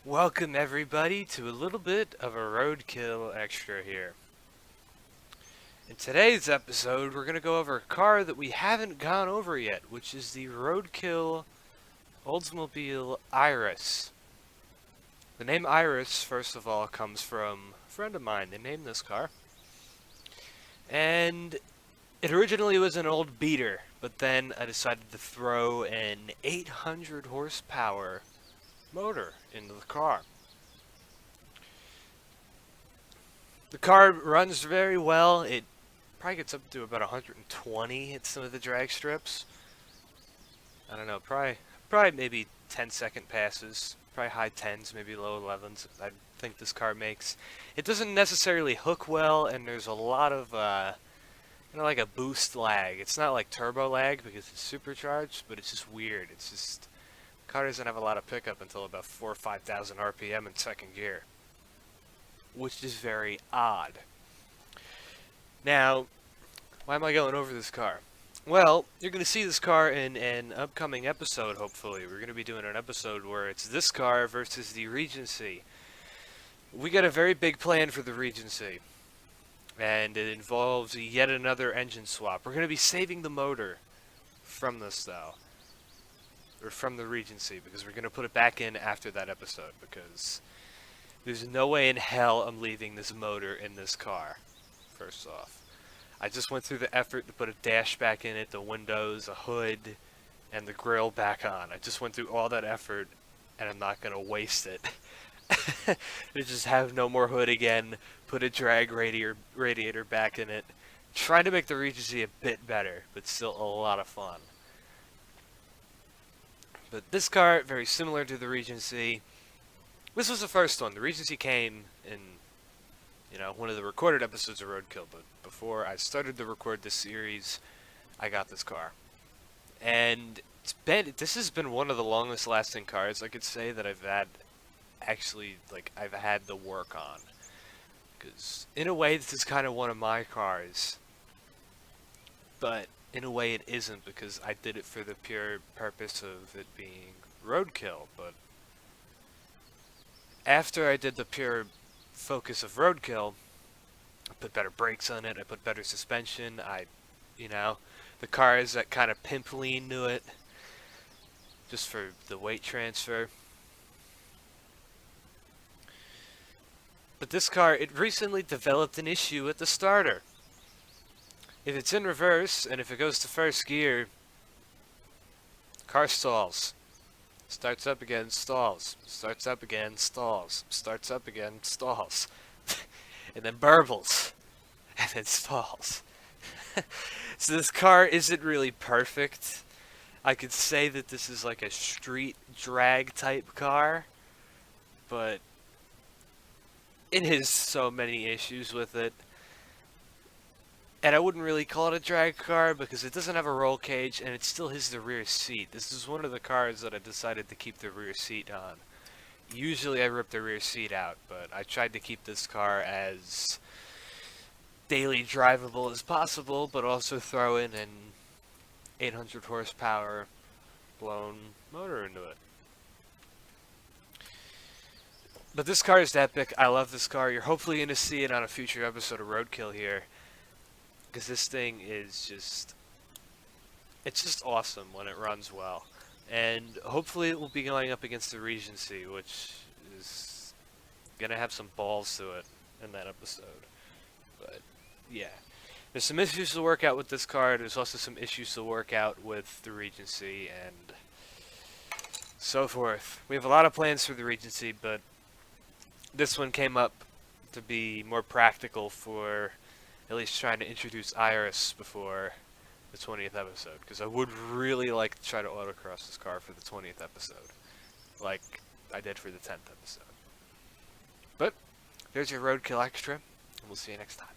Welcome everybody to a little bit of a roadkill extra here. In today's episode, we're going to go over a car that we haven't gone over yet, which is the Roadkill Oldsmobile Iris. The name Iris, first of all, comes from a friend of mine. They named this car. And it originally was an old beater, but then I decided to throw an 800 horsepower motor into the car. The car runs very well. It probably gets up to about 120 at some of the drag strips. I don't know, probably maybe 10-second passes, probably high 10s, maybe low 11s. I think this car makes. It doesn't necessarily hook well, and there's a lot of like a boost lag. It's not like turbo lag because it's supercharged, but it's just weird. It's just the car doesn't have a lot of pickup until about 4,000 or 5,000 RPM in second gear, which is very odd. Now, why am I going over this car? Well, you're going to see this car in an upcoming episode, hopefully. We're going to be doing an episode where it's this car versus the Regency. We got a very big plan for the Regency, and it involves yet another engine swap. We're going to be saving the motor from this, though, or from the Regency, because we're going to put it back in after that episode, because there's no way in hell I'm leaving this motor in this car, first off. I just went through the effort to put a dash back in it, the windows, a hood, and the grill back on. I just went through all that effort, and I'm not going to waste it. To just have no more hood again, put a drag radiator back in it. Trying to make the Regency a bit better, but still a lot of fun. But this car, very similar to the Regency. This was the first one. The Regency came in one of the recorded episodes of RoadKill, but before I started to record this series, I got this car. And this has been one of the longest lasting cars I could say that I've had to work on. Because in a way, this is kind of one of my cars, but in a way it isn't, because I did it for the pure purpose of it being roadkill. But after I did the pure focus of roadkill, I put better brakes on it, I put better suspension, the car has that kind of pimp lean to it, just for the weight transfer. But this car, it recently developed an issue with the starter. If it's in reverse, and if it goes to first gear, car stalls. Starts up again, stalls. Starts up again, stalls. Starts up again, stalls. And then burbles. And then stalls. So this car isn't really perfect. I could say that this is like a street drag type car, but it has so many issues with it. And I wouldn't really call it a drag car because it doesn't have a roll cage, and it still has the rear seat. This is one of the cars that I decided to keep the rear seat on. Usually I rip the rear seat out, but I tried to keep this car as daily drivable as possible, but also throw in an 800 horsepower blown motor into it. But this car is epic. I love this car. You're hopefully going to see it on a future episode of RoadKill here, because this thing is it's just awesome when it runs well. And hopefully it will be going up against the Regency, which is going to have some balls to it in that episode. But yeah, there's some issues to work out with this car. There's also some issues to work out with the Regency and so forth. We have a lot of plans for the Regency, but this one came up to be more practical for at least trying to introduce Iris before the 20th episode, because I would really like to try to autocross this car for the 20th episode, like I did for the 10th episode. But there's your roadkill extra, and we'll see you next time.